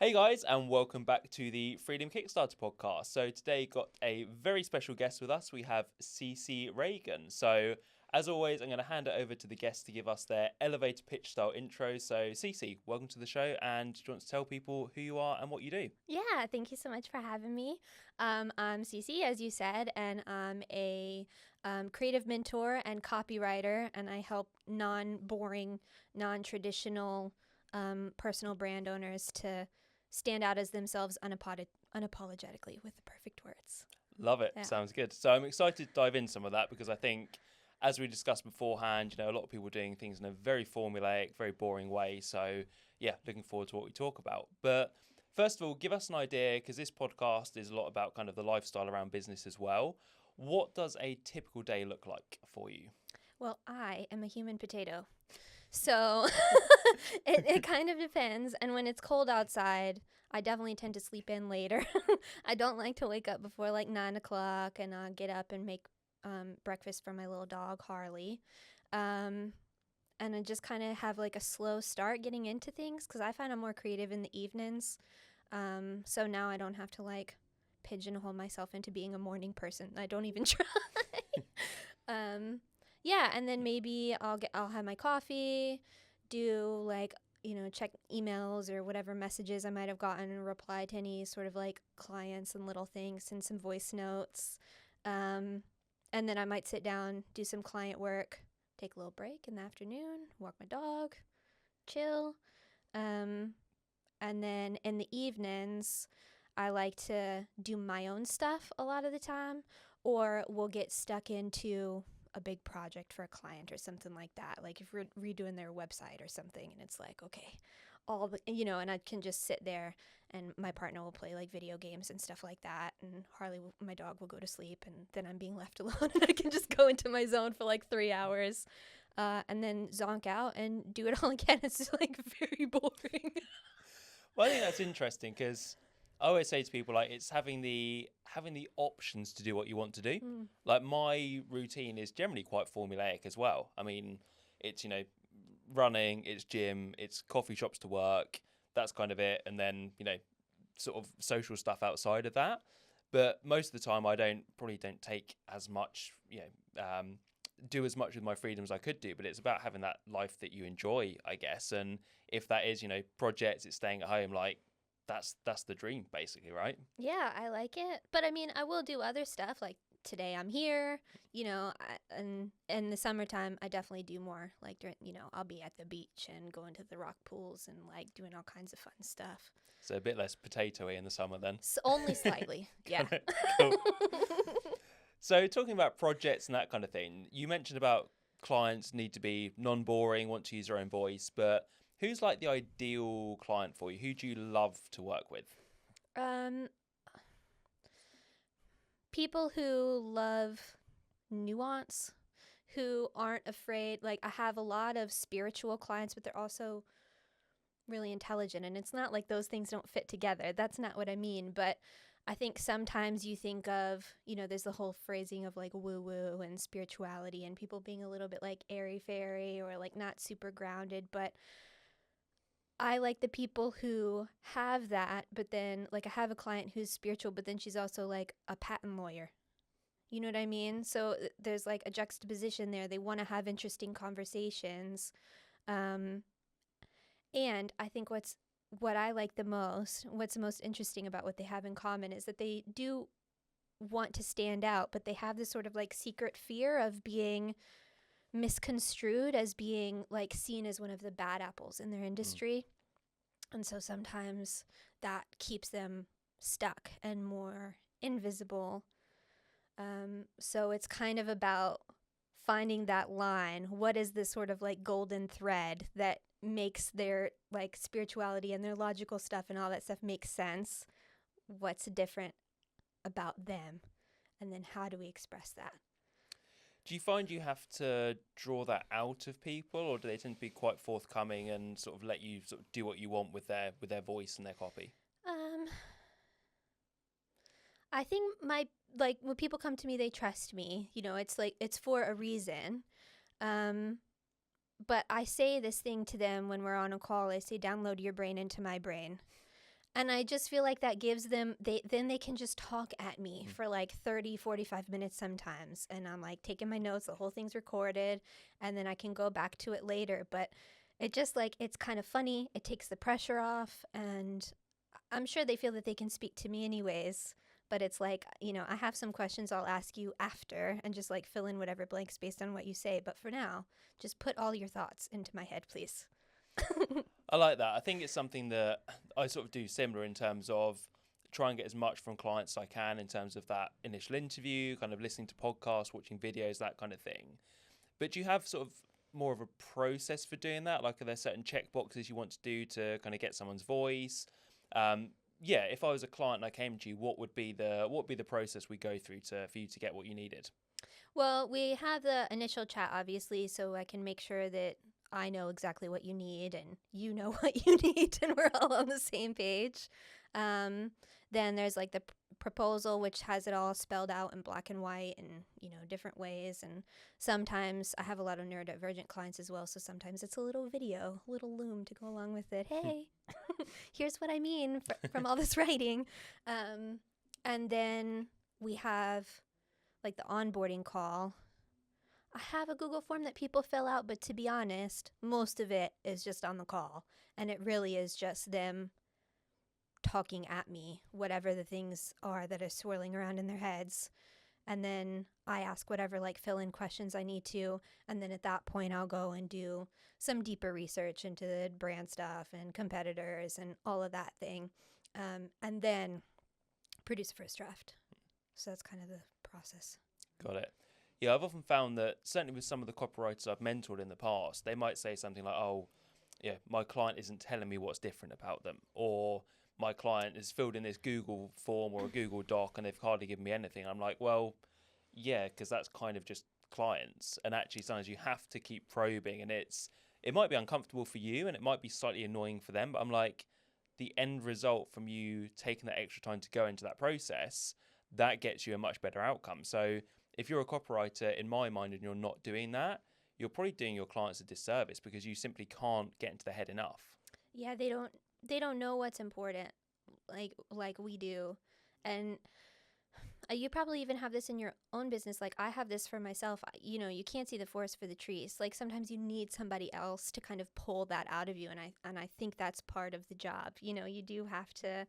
Hey guys, and welcome back to the Freedom Kickstarter podcast. So today got a very special guest with us. We have CiCi Reagan. So as always, I'm going to hand it over to the guests to give us their elevator pitch style intro. So CiCi, welcome to the show, and do you want to tell people who you are and what you do? Yeah, thank you so much for having me. I'm CiCi, as you said, and I'm a creative mentor and copywriter, and I help non-boring, non-traditional personal brand owners to stand out as themselves unapologetically with the perfect words. Love it. Yeah. Sounds good. So I'm excited to dive in some of that because I think, as we discussed beforehand, a lot of people doing things in a very formulaic, very boring way. So yeah, looking forward to what we talk about. But first of all, give us an idea, because this podcast is a lot about kind of the lifestyle around business as well. What does a typical day look like for you? Well, I am a human potato. So it kind of depends. And when it's cold outside, I definitely tend to sleep in later. I don't like to wake up before like 9 o'clock and get up and make breakfast for my little dog, Harley. And I just kind of have like a slow start getting into things because I find I'm more creative in the evenings. So now I don't have to like pigeonhole myself into being a morning person. I don't even try. Yeah, and then maybe I'll have my coffee, do like, check emails or whatever messages I might have gotten and reply to any sort of like clients and little things, send some voice notes. And then I might sit down, do some client work, take a little break in the afternoon, walk my dog, chill. And then in the evenings, I like to do my own stuff a lot of the time, or we'll get stuck into a big project for a client or something like that. Like if we're redoing their website or something, and it's like, okay, and I can just sit there and my partner will play like video games and stuff like that. And my dog, will go to sleep, and then I'm being left alone and I can just go into my zone for like 3 hours. And then zonk out and do it all again. It's just like very boring. Well, I think that's interesting because I always say to people, like, it's having the options to do what you want to do. Mm. Like, my routine is generally quite formulaic as well. I mean, it's running, it's gym, it's coffee shops to work. That's kind of it, and then sort of social stuff outside of that. But most of the time, I probably don't take as much, do as much with my freedom as I could do. But it's about having that life that you enjoy, I guess. And if that is, projects, it's staying at home, like that's the dream, basically, right? Yeah, I like it. But I mean, I will do other stuff like today I'm here, and in the summertime, I definitely do more like I'll be at the beach and going to the rock pools and like doing all kinds of fun stuff. So a bit less potatoey in the summer then. Only slightly. Yeah. Cool. So talking about projects and that kind of thing, you mentioned about clients need to be non-boring, want to use their own voice, but who's like the ideal client for you? Who do you love to work with? Um, People who love nuance, who aren't afraid. Like I have a lot of spiritual clients, but they're also really intelligent, and it's not like those things don't fit together. That's not what I mean, but I think sometimes you think of, there's the whole phrasing of like woo woo and spirituality and people being a little bit like airy fairy or like not super grounded, but I like the people who have that, but then like I have a client who's spiritual, but then she's also like a patent lawyer. You know what I mean? So there's like a juxtaposition there. They want to have interesting conversations. Um, and I think what I like the most, what's most interesting about what they have in common is that they do want to stand out, but they have this sort of like secret fear of being misconstrued as being like seen as one of the bad apples in their industry. And so sometimes that keeps them stuck and more invisible. So it's kind of about finding that line. What is this sort of like golden thread that makes their like spirituality and their logical stuff and all that stuff make sense? What's different about them? And then how do we express that? Do you find you have to draw that out of people, or do they tend to be quite forthcoming and sort of let you sort of do what you want with their voice and their copy? I think when people come to me, they trust me. It's like it's for a reason. But I say this thing to them when we're on a call. I say, download your brain into my brain. And I just feel like that gives them, then they can just talk at me for like 30, 45 minutes sometimes. And I'm like taking my notes, the whole thing's recorded, and then I can go back to it later. But it just like, it's kind of funny. It takes the pressure off, and I'm sure they feel that they can speak to me anyways. But it's like, I have some questions I'll ask you after and just like fill in whatever blanks based on what you say. But for now, just put all your thoughts into my head, please. I like that. I think it's something that I sort of do similar in terms of try and get as much from clients as I can in terms of that initial interview, kind of listening to podcasts, watching videos, that kind of thing. But do you have sort of more of a process for doing that? Like, are there certain check boxes you want to do to kind of get someone's voice? If I was a client and I came to you, what would be the process we go through for you to get what you needed? Well, we have the initial chat, obviously, so I can make sure that I know exactly what you need and you know what you need, and we're all on the same page. Then there's like the proposal, which has it all spelled out in black and white and, different ways. And sometimes I have a lot of neurodivergent clients as well, so sometimes it's a little video, a little loom to go along with it. Hey, here's what I mean from all this writing. And then we have like the onboarding call. I have a Google form that people fill out, but to be honest, most of it is just on the call. And it really is just them talking at me, whatever the things are that are swirling around in their heads. And then I ask whatever like fill-in questions I need to. And then at that point, I'll go and do some deeper research into the brand stuff and competitors and all of that thing. And then produce a first draft. So that's kind of the process. Got it. Yeah, I've often found that certainly with some of the copywriters I've mentored in the past, they might say something like, oh, yeah, my client isn't telling me what's different about them, or my client has filled in this Google form or a Google Doc and they've hardly given me anything. I'm like, well, yeah, because that's kind of just clients. And actually sometimes you have to keep probing, and it might be uncomfortable for you and it might be slightly annoying for them, but I'm like, the end result from you taking that extra time to go into that process, that gets you a much better outcome. So if you're a copywriter, in my mind, and you're not doing that, you're probably doing your clients a disservice because you simply can't get into their head enough. Yeah, they don't know what's important like we do. And you probably even have this in your own business. Like I have this for myself. You can't see the forest for the trees. Like sometimes you need somebody else to kind of pull that out of you. And I think that's part of the job. You do have to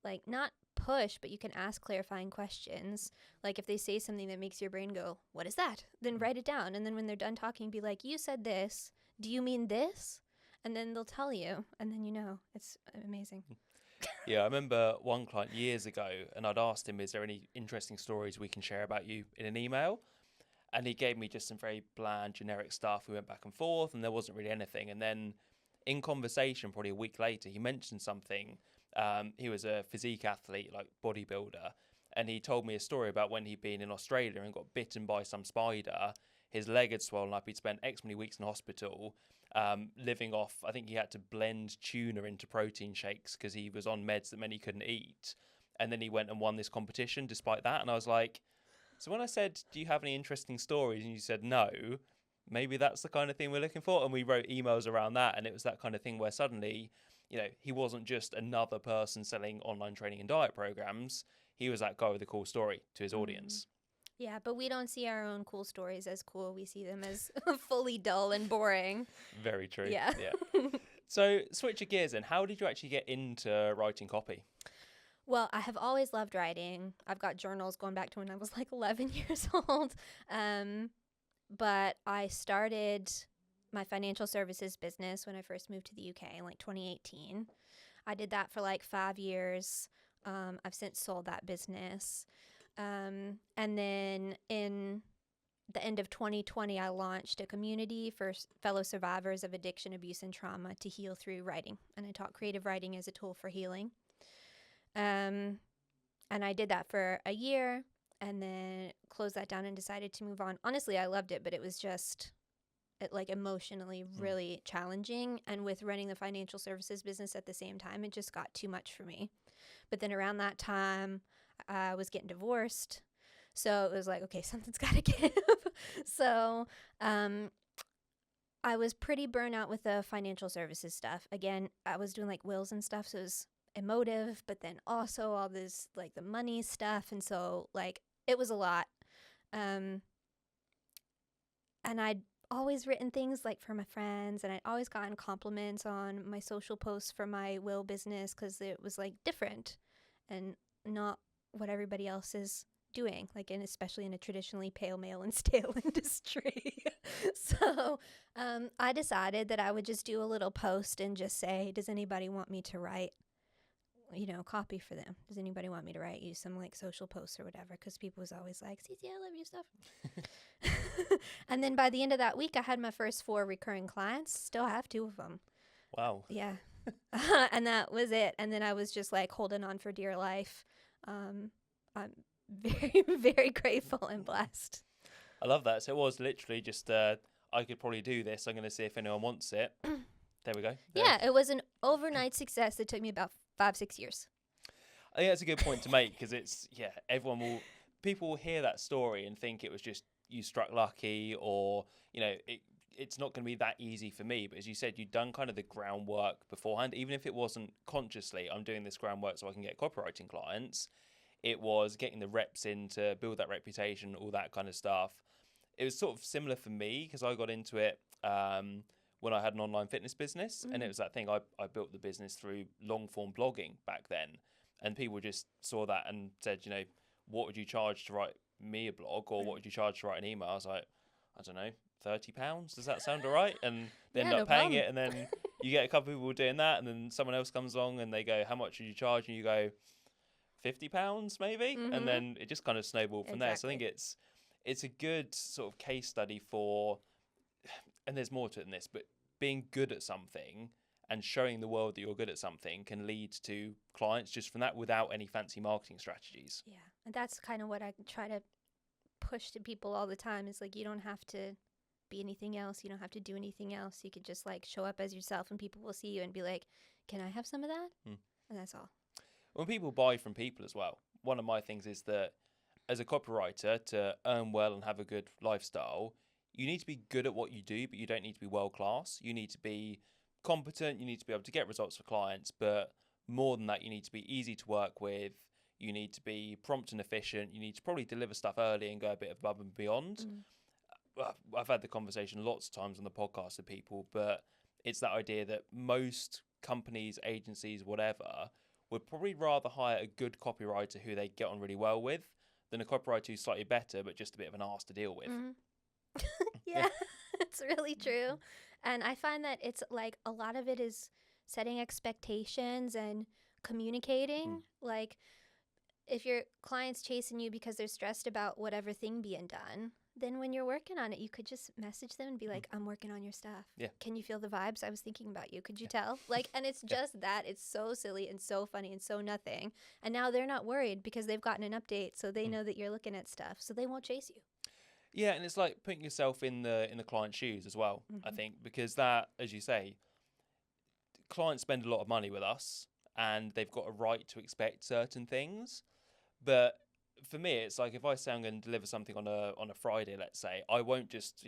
like not push, but you can ask clarifying questions. Like if they say something that makes your brain go, what is that? Then write it down. And then when they're done talking, be like, you said this. Do you mean this? And then they'll tell you. And then it's amazing. Yeah, I remember one client years ago, and I'd asked him, is there any interesting stories we can share about you in an email? And he gave me just some very bland, generic stuff. We went back and forth, and there wasn't really anything. And then in conversation, probably a week later, he mentioned something. He was a physique athlete, like bodybuilder, and he told me a story about when he'd been in Australia and got bitten by some spider. His leg had swollen up. He'd spent X many weeks in hospital, living off, I think he had to blend tuna into protein shakes because he was on meds that meant he couldn't eat. And then he went and won this competition despite that. And I was like, so when I said, do you have any interesting stories? And you said no, maybe that's the kind of thing we're looking for. And we wrote emails around that. And it was that kind of thing where suddenly, he wasn't just another person selling online training and diet programs. He was that guy with a cool story to his audience. Yeah, but we don't see our own cool stories as cool. We see them as fully dull and boring. Very true. Yeah. So switch your gears then. How did you actually get into writing copy? Well, I have always loved writing. I've got journals going back to when I was like 11 years old. But I started my financial services business when I first moved to the UK in like 2018. I did that for like 5 years. I've since sold that business. And then in the end of 2020, I launched a community for fellow survivors of addiction, abuse, and trauma to heal through writing. And I taught creative writing as a tool for healing. And I did that for a year and then closed that down and decided to move on. Honestly, I loved it, but it was just like emotionally really challenging. And with running the financial services business at the same time, it just got too much for me. But then around that time, I was getting divorced. So it was like, okay, something's got to give. So I was pretty burnt out with the financial services stuff. Again, I was doing like wills and stuff. So emotive, but then also all this like the money stuff. And so like it was a lot. And I'd always written things like for my friends, and I'd always gotten compliments on my social posts for my will business because it was like different and not what everybody else is doing, like, and especially in a traditionally pale male and stale industry. So I decided that I would just do a little post and just say, does anybody want me to write, copy for them? Does anybody want me to write you some like social posts or whatever? Because people was always like, CiCi, I love your stuff. And then by the end of that week, I had my first 4 recurring clients. Still have 2 of them. Wow. Yeah. And that was it. And then I was just like holding on for dear life. I'm very, very grateful and blessed. I love that. So it was literally just, I could probably do this. I'm going to see if anyone wants it. There we go. Yeah, it was an overnight success. It took me about 5-6 years. I think that's a good point to make because it's, people will hear that story and think it was just you struck lucky or, it's not going to be that easy for me. But as you said, you've done kind of the groundwork beforehand. Even if it wasn't consciously, I'm doing this groundwork so I can get copywriting clients. It was getting the reps in to build that reputation, all that kind of stuff. It was sort of similar for me because I got into it when I had an online fitness business. And it was that thing, I built the business through long form blogging back then. And people just saw that and said, what would you charge to write me a blog, or what would you charge to write an email? I was like, I don't know, £30. Does that sound all right? And they end up paying it. And then you get a couple of people doing that. And then someone else comes along and they go, how much would you charge? And you go, £50 maybe. And then it just kind of snowballed from there. So I think it's a good sort of case study for, and there's more to it than this, but being good at something and showing the world that you're good at something can lead to clients just from that without any fancy marketing strategies. Yeah. And that's kind of what I try to push to people all the time, is like, you don't have to be anything else. You don't have to do anything else. You could just like show up as yourself and people will see you and be like, can I have some of that? And that's all. When people buy from people as well, one of my things is that as a copywriter, to earn well and have a good lifestyle, you need to be good at what you do, but you don't need to be world class. You need to be competent. You need to be able to get results for clients. But more than that, you need to be easy to work with. You need to be prompt and efficient. You need to probably deliver stuff early and go a bit above and beyond. I've had the conversation lots of times on the podcast with people, but it's that idea that most companies, agencies, whatever, would probably rather hire a good copywriter who they get on really well with than a copywriter who's slightly better but just a bit of an arse to deal with. Yeah, it's really true. And I find that it's like a lot of it is setting expectations and communicating. Like if your client's chasing you because they're stressed about whatever thing being done, then when you're working on it, you could just message them and be like, I'm working on your stuff. Yeah. Can you feel the vibes? I was thinking about you. Could you tell? Like, and it's just that. It's so silly and so funny and so nothing. And now they're not worried because they've gotten an update. So they know that you're looking at stuff. So they won't chase you. Yeah, and it's like putting yourself in the client's shoes as well, I think, because that, as you say, clients spend a lot of money with us and they've got a right to expect certain things. But for me, it's like if I say I'm going to deliver something on a Friday, let's say, I won't just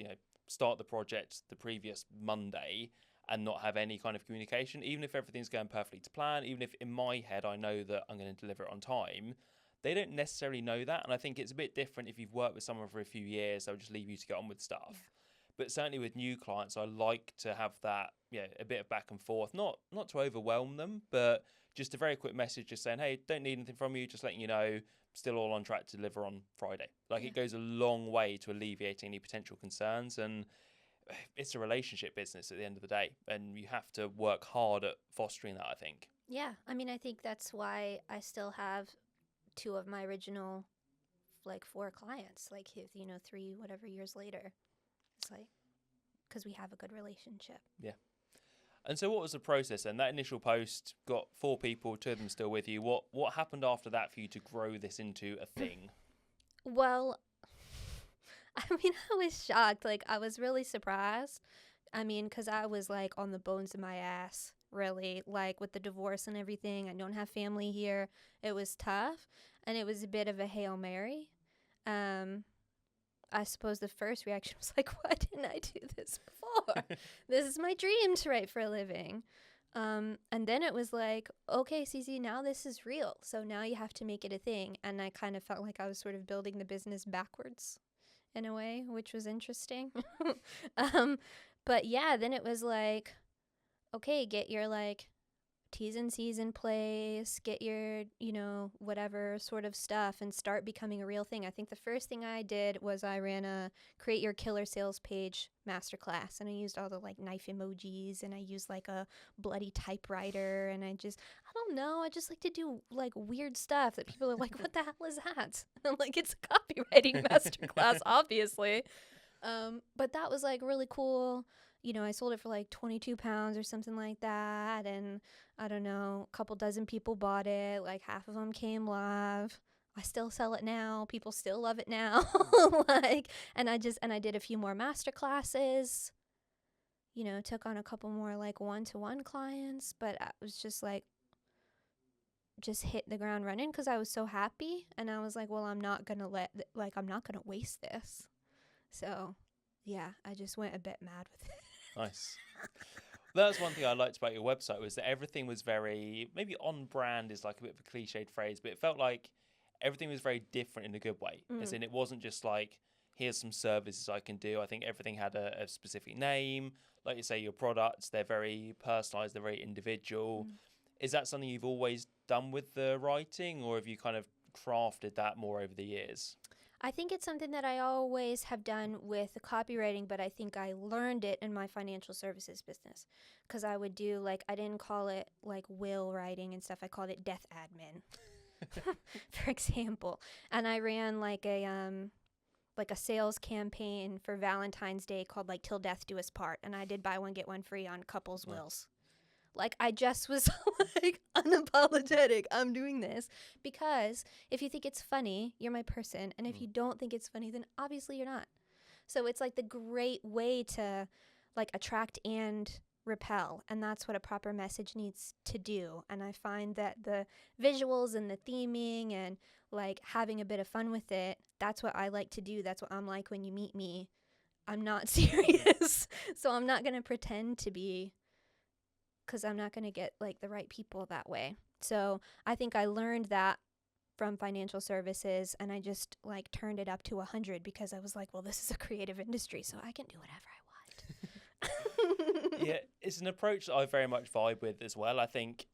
start the project the previous Monday and not have any kind of communication, even if everything's going perfectly to plan, even if in my head I know that I'm going to deliver it on time. They don't necessarily know that, and I think it's a bit different if you've worked with someone for a few years. They'll just leave you to get on with stuff. Yeah. But certainly with new clients, I like to have that, a bit of back and forth, not to overwhelm them, but just a very quick message just saying, hey, don't need anything from you, just letting you know, still all on track to deliver on Friday. Like it goes a long way to alleviating any potential concerns, and it's a relationship business at the end of the day, and you have to work hard at fostering that, I think. Yeah, I mean, I think that's why I still have 2 of my original 4 clients, 3 whatever years later. It's like, because we have a good relationship. Yeah. And so what was the process then? That initial post got 4 people, 2 of them still with you. What happened after that for you to grow this into a thing? Well, I mean, I was shocked. I was really surprised. I mean, because I was on the bones of my ass, really, with the divorce and everything. I don't have family here. It was tough. And it was a bit of a Hail Mary. I suppose the first reaction was why didn't I do this before? This is my dream to write for a living. And then it was like, okay, CiCi, now this is real. So now you have to make it a thing. And I kind of felt like I was sort of building the business backwards in a way, which was interesting. But yeah, then it was like, okay, get your like T's and C's in place, get your, whatever sort of stuff and start becoming a real thing. I think the first thing I did was I ran a create your killer sales page masterclass, and I used all the like knife emojis, and I used like a bloody typewriter, and I don't know, I just like to do like weird stuff that people are like, what the hell is that? And I'm like, it's a copywriting masterclass, obviously. But that was like really cool. I sold it for like 22 pounds or something like that. And I don't know, a couple dozen people bought it. Like half of them came live. I still sell it now. People still love it now. And I did a few more master classes, took on a couple more like one-to-one clients. But I was just like, just hit the ground running because I was so happy. And I was like, well, I'm not going to I'm not going to waste this. So yeah, I just went a bit mad with it. Nice. That's one thing I liked about your website, was that everything was very, maybe on brand is like a bit of a cliched phrase, but it felt like everything was very different in a good way. As in, it wasn't just like, here's some services I can do. I think everything had a specific name. Like you say, your products, they're very personalized, they're very individual. Is that something you've always done with the writing, or have you kind of crafted that more over the years? I think it's something that I always have done with the copywriting, but I think I learned it in my financial services business because I would do I didn't call it like will writing and stuff. I called it death admin, for example. And I ran like a sales campaign for Valentine's Day called like Till Death Do Us Part. And I did buy one, get one free on couples' wills. Like, I just was like unapologetic. I'm doing this because if you think it's funny, you're my person. And if you don't think it's funny, then obviously you're not. So it's like the great way to like attract and repel. And that's what a proper message needs to do. And I find that the visuals and the theming and like having a bit of fun with it, that's what I like to do. That's what I'm like when you meet me. I'm not serious. So I'm not going to pretend to be, because I'm not going to get like the right people that way. So I think I learned that from financial services, and I just like turned it up to 100 because I was like, well, this is a creative industry, so I can do whatever I want. Yeah, it's an approach that I very much vibe with as well. I think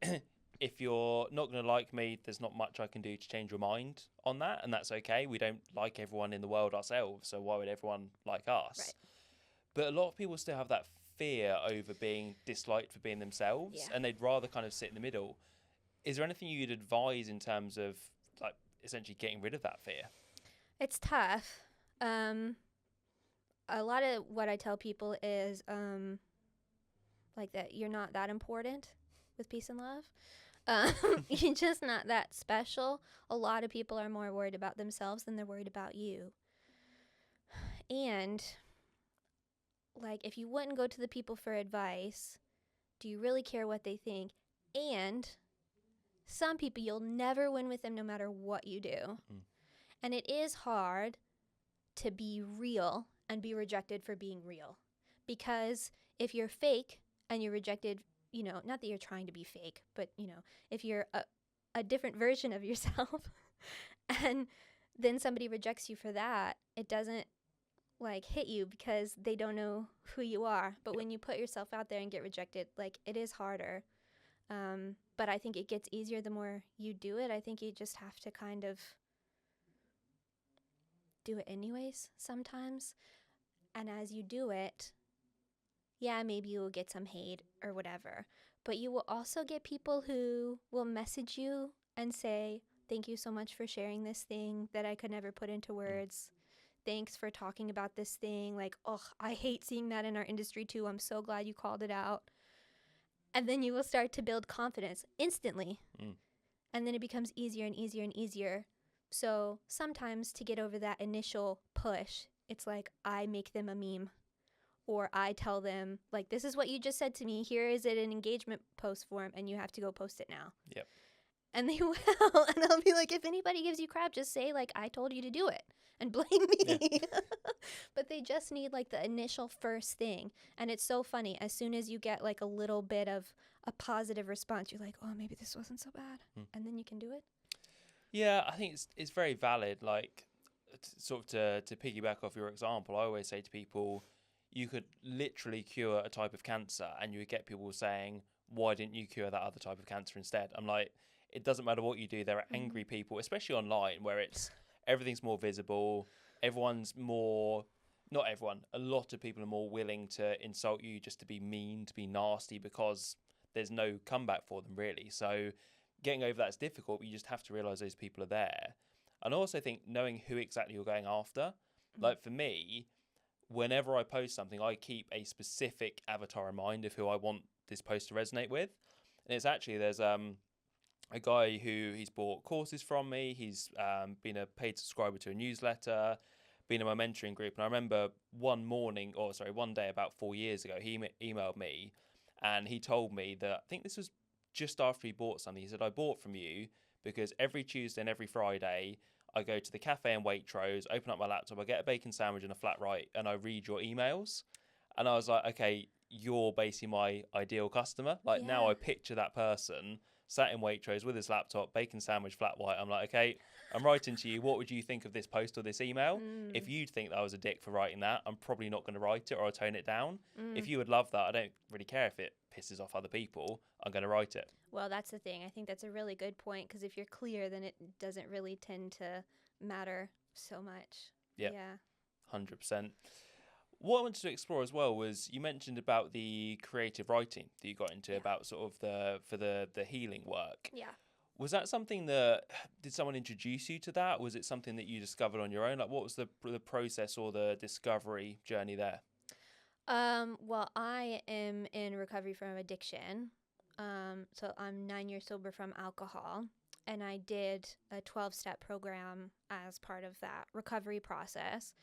if you're not going to like me, there's not much I can do to change your mind on that, and that's okay. We don't like everyone in the world ourselves, so why would everyone like us? Right. But a lot of people still have that fear over being disliked for being themselves, and they'd rather kind of sit in the middle. Is there anything you'd advise in terms of like essentially getting rid of that fear? It's tough. A lot of what I tell people is like that you're not that important with peace and love. You're just not that special. A lot of people are more worried about themselves than they're worried about you. And like, if you wouldn't go to the people for advice, do you really care what they think? And some people, you'll never win with them no matter what you do. And it is hard to be real and be rejected for being real. Because if you're fake and you're rejected, not that you're trying to be fake, but, if you're a different version of yourself and then somebody rejects you for that, it doesn't like hit you because they don't know who you are. But when you put yourself out there and get rejected, like, it is harder. But I think it gets easier the more you do it. I think you just have to kind of do it anyways sometimes. And as you do it, yeah, maybe you will get some hate or whatever. But you will also get people who will message you and say, thank you so much for sharing this thing that I could never put into words. Thanks for talking about this thing. Like, oh, I hate seeing that in our industry too. I'm so glad you called it out. And then you will start to build confidence instantly. And then it becomes easier and easier and easier. So sometimes to get over that initial push, it's like I make them a meme. Or I tell them, like, this is what you just said to me. Here is it an engagement post form, and you have to go post it now. Yep. And they will. And I'll be like, if anybody gives you crap, just say, like, I told you to do it. And blame me. Yeah. But they just need like the initial first thing. And it's so funny. As soon as you get like a little bit of a positive response, you're like, oh, maybe this wasn't so bad. And then you can do it. Yeah, I think it's very valid. Like, sort of to piggyback off your example, I always say to people, you could literally cure a type of cancer, and you would get people saying, why didn't you cure that other type of cancer instead? I'm like, it doesn't matter what you do. There are angry people, especially online, where everything's more visible. Everyone's more, not everyone, a lot of people are more willing to insult you, just to be mean, to be nasty, because there's no comeback for them, really. So getting over that's difficult, but you just have to realize those people are there. And I also think knowing who exactly you're going after, like for me, whenever I post something, I keep a specific avatar in mind of who I want this post to resonate with. And it's actually, there's a guy who he's bought courses from me. He's been a paid subscriber to a newsletter, been in my mentoring group. And I remember one day about 4 years ago, he emailed me and he told me that, I think this was just after he bought something. He said, I bought from you because every Tuesday and every Friday I go to the cafe in Waitrose, open up my laptop, I get a bacon sandwich and a flat white, and I read your emails. And I was like, okay, you're basically my ideal customer. Like now I picture that person sat in Waitrose with his laptop, bacon sandwich, flat white. I'm like, okay, I'm writing to you. What would you think of this post or this email? If you'd think that I was a dick for writing that, I'm probably not going to write it, or I'll tone it down. If you would love that, I don't really care if it pisses off other people. I'm going to write it. Well, that's the thing. I think that's a really good point, because if you're clear, then it doesn't really tend to matter so much. Yeah. 100%. What I wanted to explore as well was, you mentioned about the creative writing that you got into, about sort of the healing work. Yeah. Was that something did someone introduce you to that? Was it something that you discovered on your own? Like, what was the process or the discovery journey there? Well, I am in recovery from addiction. So I'm 9 years sober from alcohol, and I did a 12-step program as part of that recovery process.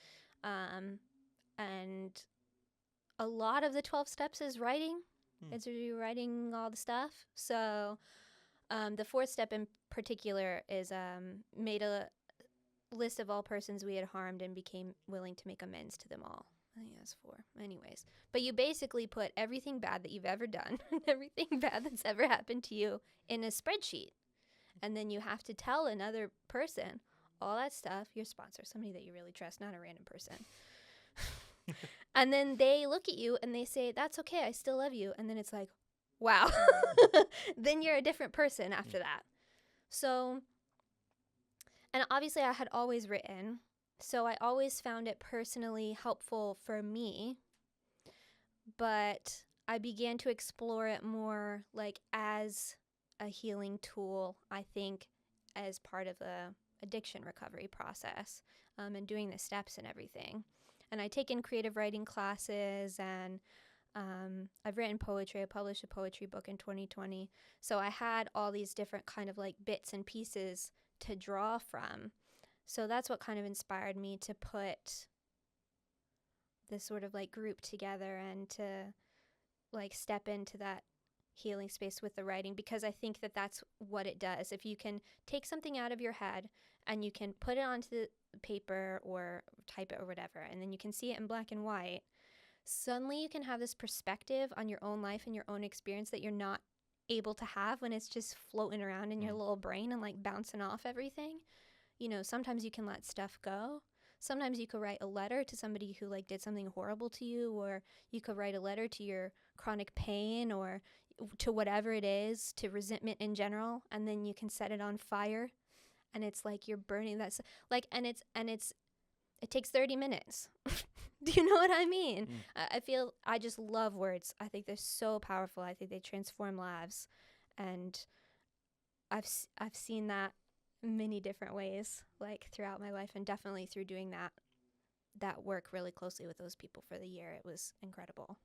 And a lot of the 12 steps is writing. It's writing all the stuff. So the fourth step in particular is made a list of all persons we had harmed and became willing to make amends to them all. I think that's 4. Anyways. But you basically put everything bad that you've ever done, everything bad that's ever happened to you, in a spreadsheet. And then you have to tell another person all that stuff, your sponsor, somebody that you really trust, not a random person. And then they look at you and they say, that's okay, I still love you. And then it's like, wow. Then you're a different person after that. So, and obviously I had always written, so I always found it personally helpful for me, but I began to explore it more like as a healing tool, I think, as part of the addiction recovery process, and doing the steps and everything. And I taken creative writing classes, and I've written poetry. I published a poetry book in 2020. So I had all these different kind of like bits and pieces to draw from. So that's what kind of inspired me to put this sort of like group together and to like step into that healing space with the writing, because I think that that's what it does. If you can take something out of your head and you can put it onto paper or type it or whatever, and then you can see it in black and white, suddenly you can have this perspective on your own life and your own experience that you're not able to have when it's just floating around in your little brain and like bouncing off everything. You know, sometimes you can let stuff go. Sometimes you could write a letter to somebody who like did something horrible to you, or you could write a letter to your chronic pain or to whatever it is, to resentment in general, and then you can set it on fire, and it's like you're burning that like, and it takes 30 minutes. Do you know what I mean? I just love words. I think they're so powerful. I think they transform lives, and I've seen that many different ways, like throughout my life, and definitely through doing that work really closely with those people for the year. It was incredible.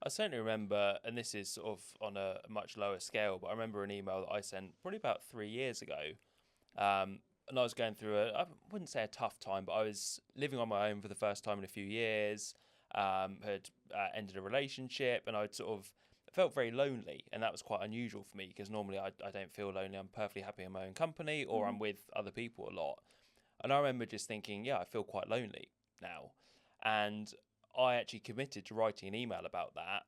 I certainly remember, and this is sort of on a much lower scale, but I remember an email that I sent probably about 3 years ago. And I was going through I wouldn't say a tough time, but I was living on my own for the first time in a few years, had ended a relationship, and I'd sort of felt very lonely. And that was quite unusual for me, because normally I don't feel lonely. I'm perfectly happy in my own company, or I'm with other people a lot. And I remember just thinking, yeah, I feel quite lonely now. And I actually committed to writing an email about that,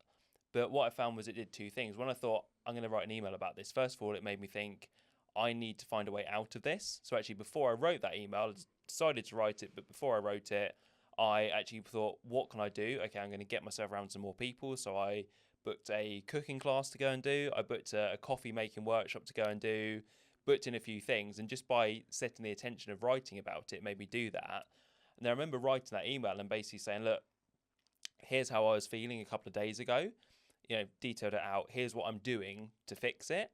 But what I found was it did two things. When I thought, I'm going to write an email about this, first of all, it made me think, I need to find a way out of this. So actually, before I wrote that email, I decided to write it. But before I wrote it, I actually thought, what can I do? Okay, I'm going to get myself around some more people. So I booked a cooking class to go and do. I booked a coffee making workshop to go and do. Booked in a few things. And just by setting the attention of writing about it, made me do that. And then I remember writing that email and basically saying, look, here's how I was feeling a couple of days ago. You know, detailed it out. Here's what I'm doing to fix it.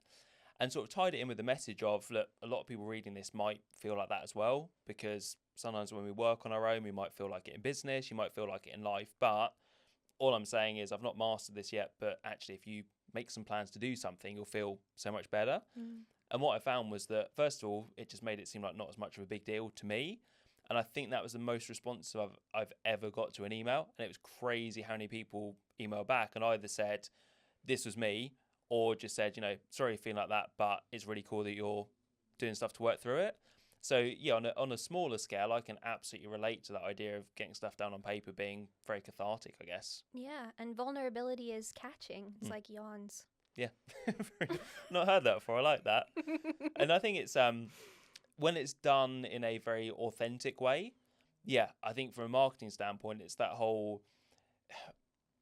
And sort of tied it in with the message of, look, a lot of people reading this might feel like that as well, because sometimes when we work on our own, we might feel like it in business, you might feel like it in life. But all I'm saying is I've not mastered this yet, but actually if you make some plans to do something, you'll feel so much better. And what I found was that, first of all, it just made it seem like not as much of a big deal to me. And I think that was the most responsive I've ever got to an email. And it was crazy how many people emailed back and either said, this was me, or just said, you know, sorry you're feeling like that, but it's really cool that you're doing stuff to work through it. So yeah, on a smaller scale, I can absolutely relate to that idea of getting stuff down on paper being very cathartic, I guess. Yeah, and vulnerability is catching. It's like yawns. Yeah, not heard that before. I like that. And I think it's when it's done in a very authentic way. Yeah, I think from a marketing standpoint, it's that whole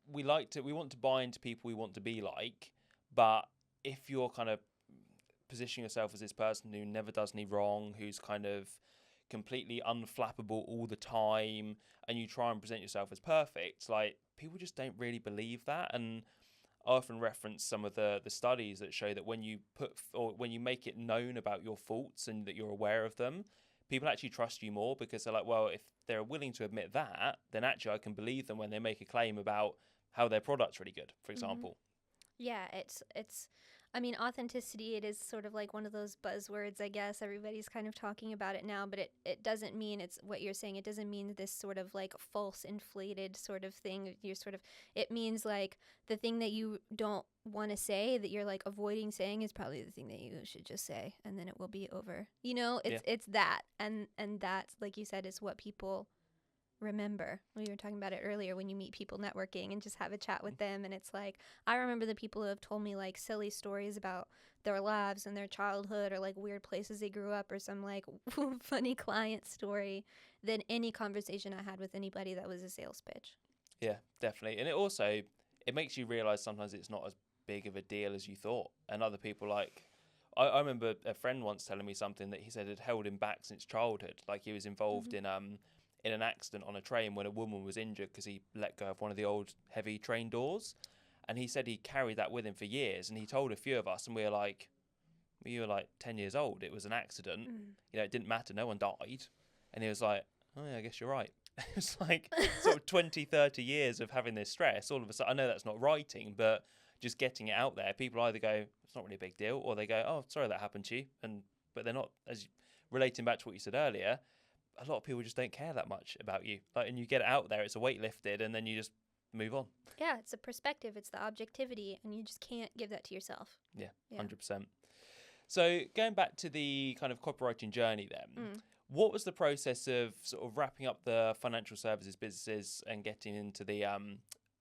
we want to buy into people we want to be like, but if you're kind of positioning yourself as this person who never does any wrong, who's kind of completely unflappable all the time, and you try and present yourself as perfect, like people just don't really believe that. And I often reference some of the studies that show that when you when you make it known about your faults and that you're aware of them, people actually trust you more, because they're like, well, if they're willing to admit that, then actually I can believe them when they make a claim about how their product's really good, for example. Yeah, it's I mean, authenticity, it is sort of like one of those buzzwords, I guess. Everybody's kind of talking about it now, but it doesn't mean it's what you're saying. It doesn't mean this sort of like false inflated sort of thing. It means like the thing that you don't want to say, that you're like avoiding saying, is probably the thing that you should just say, and then it will be over. You know, it's that. And that's, like you said, is what people remember. We were talking about it earlier, when you meet people networking and just have a chat with them, and it's like, I remember the people who have told me like silly stories about their lives and their childhood, or like weird places they grew up, or some like funny client story, than any conversation I had with anybody that was a sales pitch. Yeah, definitely. And it makes you realize sometimes it's not as big of a deal as you thought. And other people, like I remember a friend once telling me something that he said had held him back since childhood. Like he was involved in an accident on a train when a woman was injured because he let go of one of the old heavy train doors. And he said he carried that with him for years. And he told a few of us, and we were like, well, you were like 10 years old. It was an accident. You know, it didn't matter. No one died. And he was like, oh yeah, I guess you're right. It's like sort of 20, 30 years of having this stress. All of a sudden, I know that's not writing, but just getting it out there, people either go, it's not really a big deal, or they go, oh, sorry that happened to you. But they're not, as relating back to what you said earlier, a lot of people just don't care that much about you. Like, and you get it out there, it's a weight lifted, and then you just move on. Yeah, it's a perspective, it's the objectivity, and you just can't give that to yourself. Yeah. 100%. So going back to the kind of copywriting journey then, what was the process of sort of wrapping up the financial services businesses and getting into the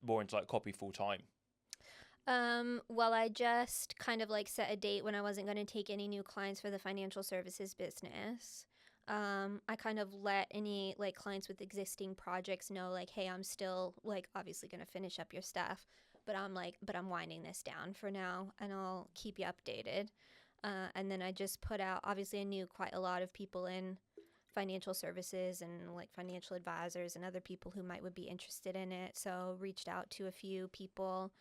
more into like copy full time? Well, I just kind of like set a date when I wasn't going to take any new clients for the financial services business. I kind of let any like clients with existing projects know, like, hey, I'm still like obviously going to finish up your stuff, but I'm winding this down for now, and I'll keep you updated. And then I just put out, obviously I knew quite a lot of people in financial services and like financial advisors and other people who would be interested in it. So reached out to a few people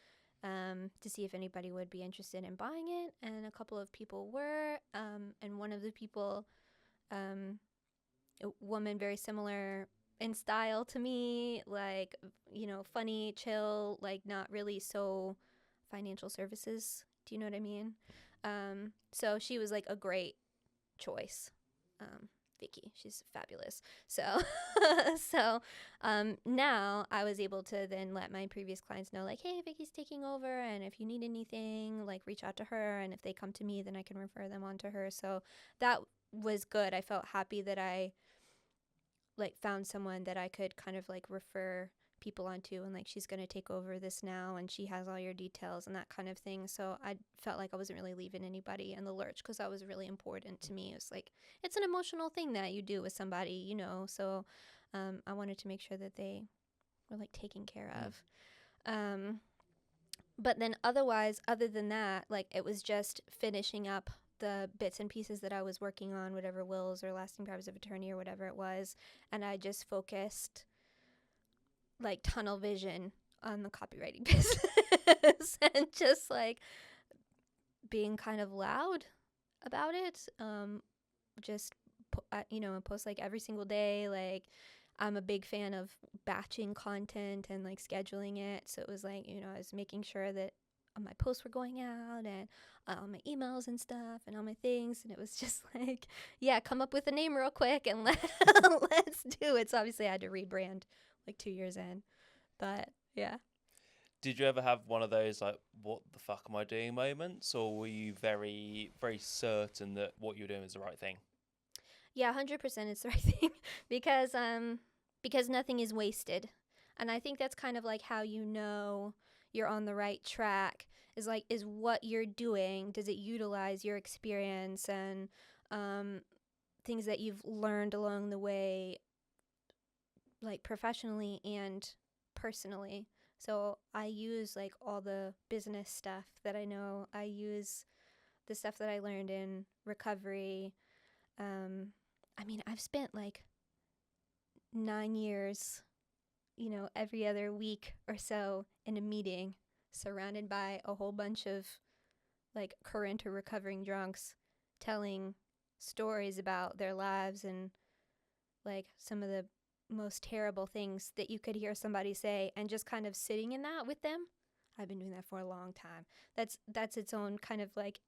to see if anybody would be interested in buying it. And a couple of people were, and one of the people, a woman very similar in style to me, like, you know, funny, chill, like not really so financial services. Do you know what I mean? So she was like a great choice. Vicky, she's fabulous. So, now I was able to then let my previous clients know, like, hey, Vicky's taking over, and if you need anything, like, reach out to her, and if they come to me, then I can refer them on to her. So that was good. I felt happy that I like found someone that I could kind of like refer people onto, and like she's going to take over this now and she has all your details and that kind of thing. So I felt like I wasn't really leaving anybody in the lurch, because that was really important to me. It was like, it's an emotional thing that you do with somebody, you know, so I wanted to make sure that they were like taken care of. But then otherwise, other than that, like it was just finishing up the bits and pieces that I was working on, whatever wills or lasting powers of attorney or whatever it was, and I just focused like tunnel vision on the copywriting business and just like being kind of loud about it. Just post like every single day. Like I'm a big fan of batching content and like scheduling it. So it was like, you know, I was making sure that my posts were going out and all my emails and stuff and all my things. And it was just like, yeah, come up with a name real quick and let's do it. So obviously I had to rebrand like 2 years in. But yeah. Did you ever have one of those like, what the fuck am I doing moments? Or were you very, very certain that what you were doing was the right thing? Yeah, 100% it's the right thing because nothing is wasted. And I think that's kind of like how you know you're on the right track is what you're doing, does it utilize your experience and things that you've learned along the way, like professionally and personally. So I use like all the business stuff that I know. I use the stuff that I learned in recovery. I mean, I've spent like 9 years, you know, every other week or so in a meeting surrounded by a whole bunch of like current or recovering drunks telling stories about their lives and like some of the most terrible things that you could hear somebody say, and just kind of sitting in that with them. I've been doing that for a long time. That's its own kind of like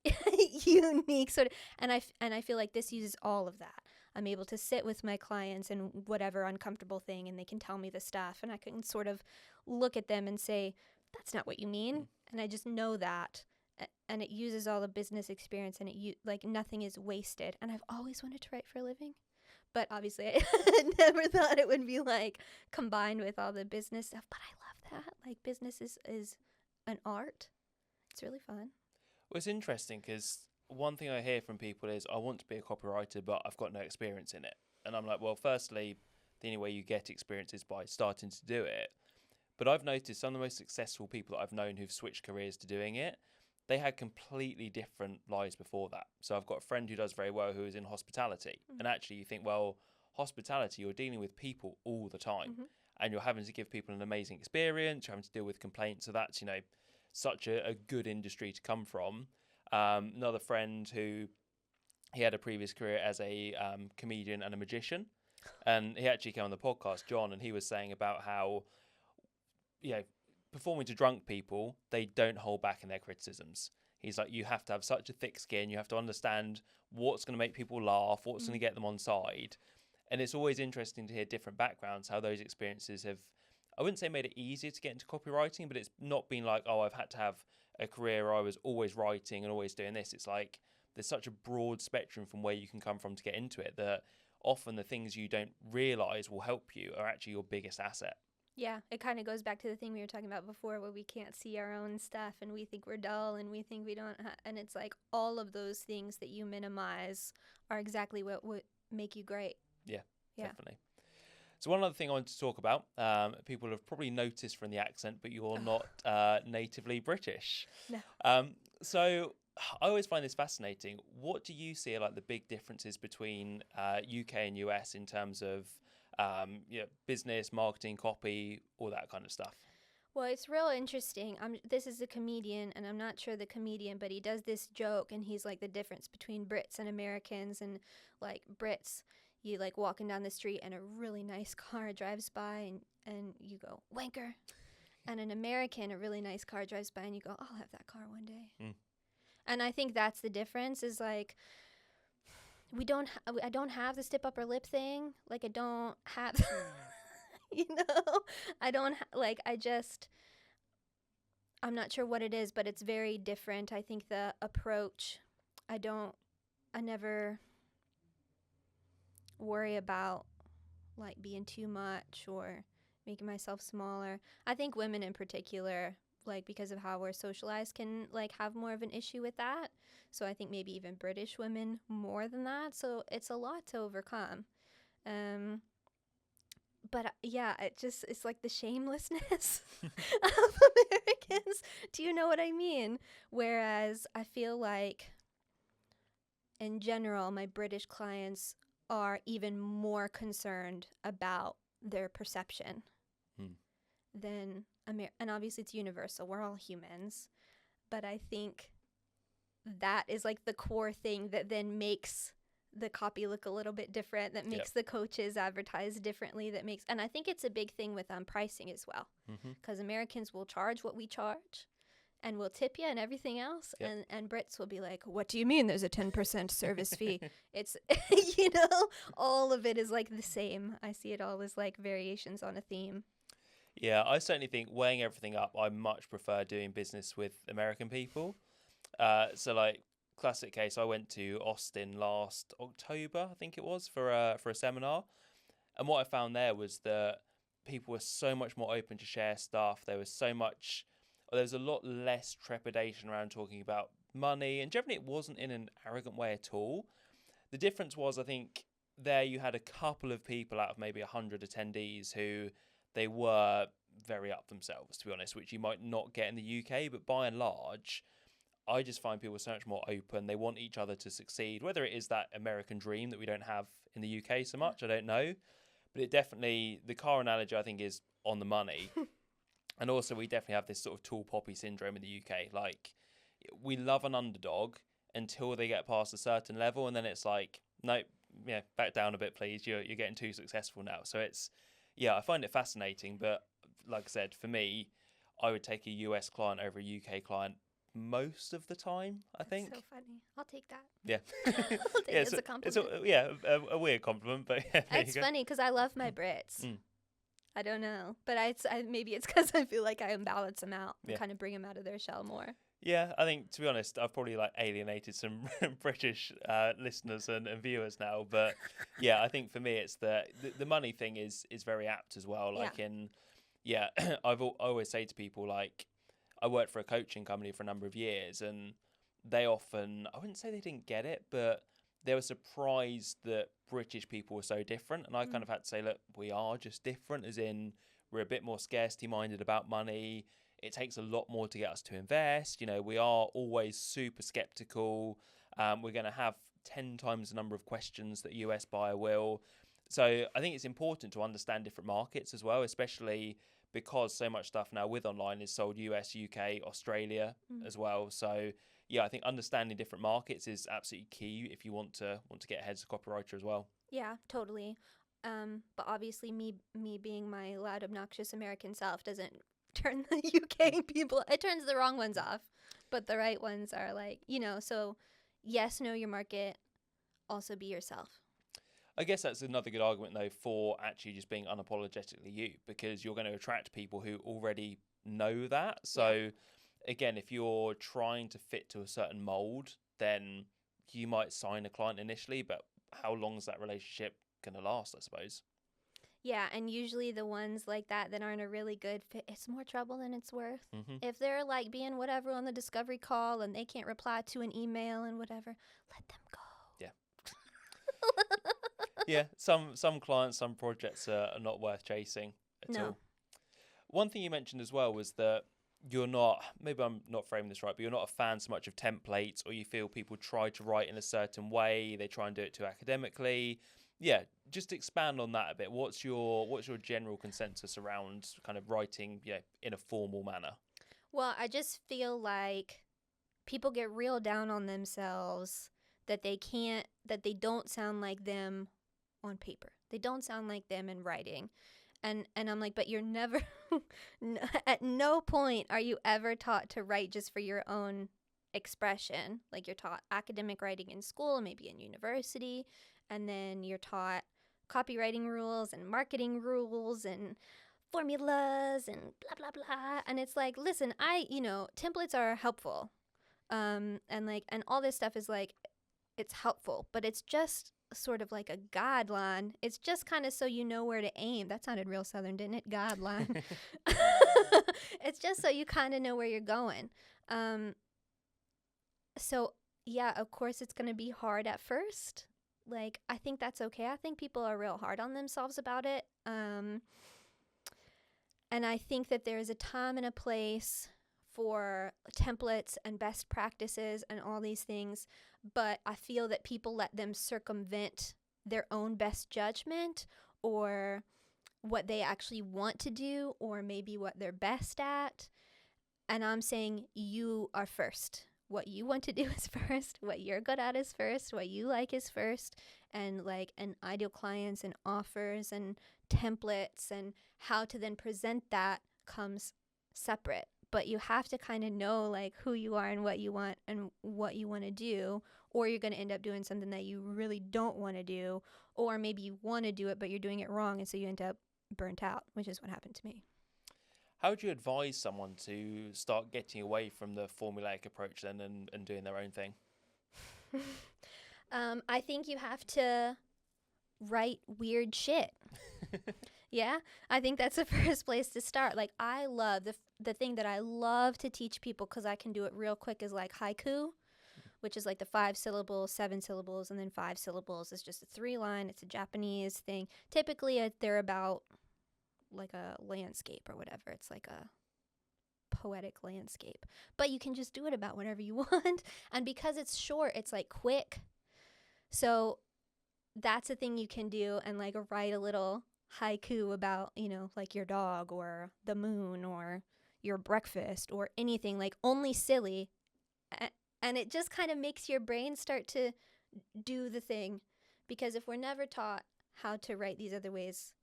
unique sort of, and I feel like this uses all of that. I'm able to sit with my clients and whatever uncomfortable thing, and they can tell me the stuff, and I can sort of look at them and say, that's not what you mean. And I just know that. And it uses all the business experience, and like nothing is wasted. And I've always wanted to write for a living. But obviously, I never thought it would be like combined with all the business stuff. But I love that. Like business is an art. It's really fun. Well, it's interesting because one thing I hear from people is, I want to be a copywriter, but I've got no experience in it. And I'm like, well, firstly, the only way you get experience is by starting to do it. But I've noticed some of the most successful people that I've known who've switched careers to doing it, they had completely different lives before that. So I've got a friend who does very well who is in hospitality. And actually you think, well, hospitality, you're dealing with people all the time. And you're having to give people an amazing experience. You're having to deal with complaints. So that's, you know, such a good industry to come from. Another friend who, he had a previous career as a comedian and a magician. And he actually came on the podcast, John, and he was saying about how, you know, performing to drunk people, they don't hold back in their criticisms. He's like, you have to have such a thick skin. You have to understand what's going to make people laugh, what's going to get them on side. And it's always interesting to hear different backgrounds, how those experiences have, I wouldn't say made it easier to get into copywriting, but it's not been like, oh, I've had to have a career where I was always writing and always doing this. It's like there's such a broad spectrum from where you can come from to get into it that often the things you don't realize will help you are actually your biggest asset. Yeah, it kind of goes back to the thing we were talking about before, where we can't see our own stuff and we think we're dull and we think we don't and it's like all of those things that you minimize are exactly what would make you great. Yeah, definitely. So one other thing I wanted to talk about, people have probably noticed from the accent, but you're not natively British. No. So I always find this fascinating. What do you see are like the big differences between UK and US in terms of business, marketing, copy, all that kind of stuff? Well, it's real interesting. This is a comedian, and I'm not sure the comedian, but he does this joke, and he's like the difference between Brits and Americans. And like Brits, you like walking down the street and a really nice car drives by and you go, wanker. And an American, a really nice car drives by and you go, I'll have that car one day. And I think that's the difference is like, I don't have the step upper lip thing. Like I don't have, you know, I don't I'm not sure what it is, but it's very different. I think the approach, I never worry about like being too much or making myself smaller. I think women in particular, like because of how we're socialized, can like have more of an issue with that. So I think maybe even British women more than that. So it's a lot to overcome. Um, but yeah, it's like the shamelessness of Americans. Do you know what I mean? Whereas I feel like in general, my British clients are even more concerned about their perception than and obviously it's universal. We're all humans, but I think that is like the core thing that then makes the copy look a little bit different, that makes the coaches advertise differently, that makes, and I think it's a big thing with pricing as well, because Americans will charge what we charge and we'll tip you and everything else, and Brits will be like, what do you mean there's a 10% service fee? It's, you know, all of it is like the same. I see it all as like variations on a theme. Yeah, I certainly think weighing everything up, I much prefer doing business with American people. So like classic case, I went to Austin last October, I think it was, for a seminar. And what I found there was that people were so much more open to share stuff. There was a lot less trepidation around talking about money. And generally it wasn't in an arrogant way at all. The difference was, I think, there you had a couple of people out of maybe 100 attendees who they were very up themselves, to be honest, which you might not get in the UK. But by and large, I just find people so much more open. They want each other to succeed. Whether it is that American dream that we don't have in the UK so much, I don't know. But it definitely, the car analogy, I think, is on the money. And also, we definitely have this sort of tall poppy syndrome in the UK. Like, we love an underdog until they get past a certain level. And then it's like, nope, yeah, back down a bit, please. You're getting too successful now. So it's, yeah, I find it fascinating. But like I said, for me, I would take a US client over a UK client most of the time, I think. So funny. I'll take that. Yeah. I'll take it as a compliment. It's a weird compliment, but yeah, it's funny because I love my Brits. I don't know, but maybe it's because I feel like I balance them out and kind of bring them out of their shell more. Yeah, I think, to be honest, I've probably like alienated some British listeners and viewers now, but yeah, I think for me it's the money thing is very apt as well. Like I always say to people, like, I worked for a coaching company for a number of years, and they often, I wouldn't say they didn't get it, but they were surprised that British people were so different. And I kind of had to say, look, we are just different, as in we're a bit more scarcity minded about money. It takes a lot more to get us to invest. You know, we are always super skeptical. We're going to have 10 times the number of questions that a US buyer will. So I think it's important to understand different markets as well, especially because so much stuff now with online is sold US, UK, Australia as well. So yeah, I think understanding different markets is absolutely key if you want to get ahead as a copywriter as well. Yeah, totally. But obviously me being my loud, obnoxious American self doesn't turn the UK people, it turns the wrong ones off. But the right ones are like, you know, so yes, know your market, also be yourself. I guess that's another good argument, though, for actually just being unapologetically you, because you're going to attract people who already know that. So, again, if you're trying to fit to a certain mold, then you might sign a client initially, but how long is that relationship going to last, I suppose? Yeah, and usually the ones like that aren't a really good fit, it's more trouble than it's worth. If they're like being whatever on the discovery call and they can't reply to an email and whatever, let them go. Yeah. Yeah, some clients, some projects are not worth chasing at all. One thing you mentioned as well was that you're not, maybe I'm not framing this right, but you're not a fan so much of templates, or you feel people try to write in a certain way, they try and do it too academically. Yeah, just expand on that a bit. What's your general consensus around kind of writing, in a formal manner? Well, I just feel like people get real down on themselves that they don't sound like them on paper. They don't sound like them in writing. And I'm like, but you're never, at no point are you ever taught to write just for your own expression. Like, you're taught academic writing in school, maybe in university, and then you're taught copywriting rules and marketing rules and formulas and blah, blah, blah. And it's like, listen, templates are helpful. And all this stuff is like, it's helpful, but it's just sort of like a guideline. It's just kind of so you know where to aim. That sounded real Southern, didn't it? Guideline. It's just so you kind of know where you're going. So yeah, of course it's going to be hard at first. Like, I think that's okay. I think people are real hard on themselves about it. And I think that there is a time and a place for templates and best practices and all these things, but I feel that people let them circumvent their own best judgment or what they actually want to do or maybe what they're best at. And I'm saying you are first. What you want to do is first. What you're good at is first. What you like is first. And like, and ideal clients and offers and templates and how to then present that comes separate. But you have to kind of know like who you are and what you want to do, or you're going to end up doing something that you really don't want to do, or maybe you want to do it but you're doing it wrong, and so you end up burnt out, which is what happened to me. How would you advise someone to start getting away from the formulaic approach then and doing their own thing? I think you have to write weird shit. Yeah, I think that's the first place to start. Like, I love the thing that I love to teach people because I can do it real quick is like haiku, which is like the 5 syllables, 7 syllables, and then 5 syllables. It's just a 3-line. It's a Japanese thing. Typically, they're about like a landscape or whatever. It's like a poetic landscape. But you can just do it about whatever you want. And because it's short, it's like quick. So that's a thing you can do, and like write a little haiku about, you know, like your dog or the moon or your breakfast or anything, like only silly. And it just kind of makes your brain start to do the thing, because if we're never taught how to write these other ways,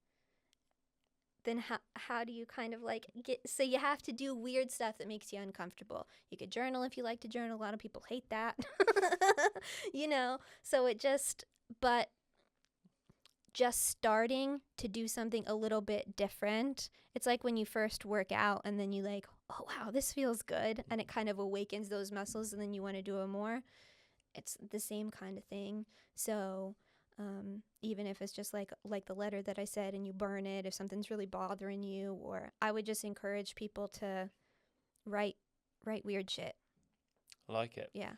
then how do you kind of like so you have to do weird stuff that makes you uncomfortable. You could journal if you like to journal. A lot of people hate that. You know, so but just starting to do something a little bit different. It's like when you first work out and then you like, oh wow, this feels good, and it kind of awakens those muscles and then you want to do it more. It's the same kind of thing. So even if it's just like the letter that I said and you burn it, if something's really bothering you, or I would just encourage people to write weird shit. I like it. Yeah.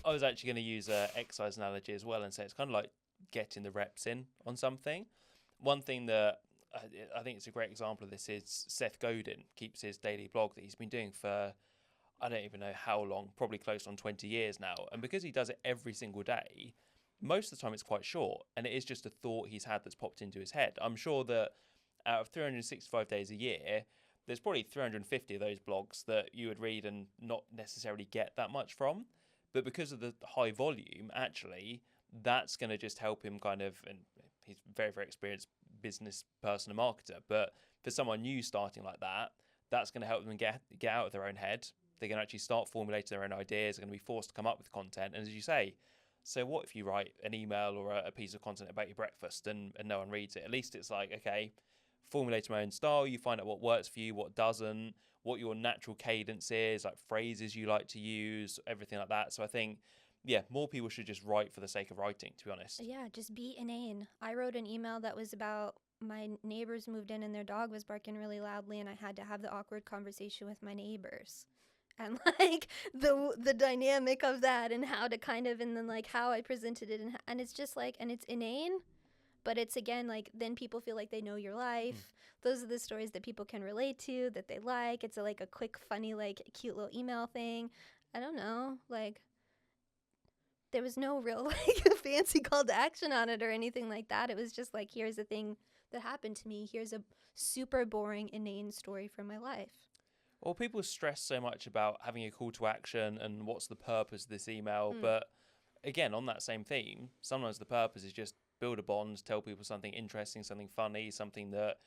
I was actually going to use an exercise analogy as well and say it's kind of like getting the reps in on something. One thing that I think it's a great example of this is Seth Godin keeps his daily blog that he's been doing for, I don't even know how long, probably close on 20 years now. And because he does it every single day, most of the time it's quite short, and it is just a thought he's had that's popped into his head. I'm sure that out of 365 days a year, there's probably 350 of those blogs that you would read and not necessarily get that much from. But because of the high volume, actually, that's going to just help him kind of, and he's very, very experienced business person and marketer, but for someone new starting like that, that's going to help them get out of their own head. They're going to actually start formulating their own ideas. They're going to be forced to come up with content. And as you say, so what if you write an email or a piece of content about your breakfast and no one reads it? At least it's like, okay, formulate my own style. You find out what works for you, what doesn't, what your natural cadence is, like phrases you like to use, everything like that. So I think, yeah, more people should just write for the sake of writing, to be honest. Yeah, just be inane. I wrote an email that was about my neighbors moved in and their dog was barking really loudly, and I had to have the awkward conversation with my neighbors. And like the dynamic of that and how to kind of, and then like how I presented it, and it's just like, and it's inane, but it's again like then people feel like they know your life. Those are the stories that people can relate to, that they like. It's like a quick, funny, like cute little email thing. I don't know, like there was no real like fancy call to action on it or anything like that. It was just like, here's a thing that happened to me. Here's a super boring, inane story from my life. Well, people stress so much about having a call to action and what's the purpose of this email. But again, on that same theme, sometimes the purpose is just build a bond, tell people something interesting, something funny, something that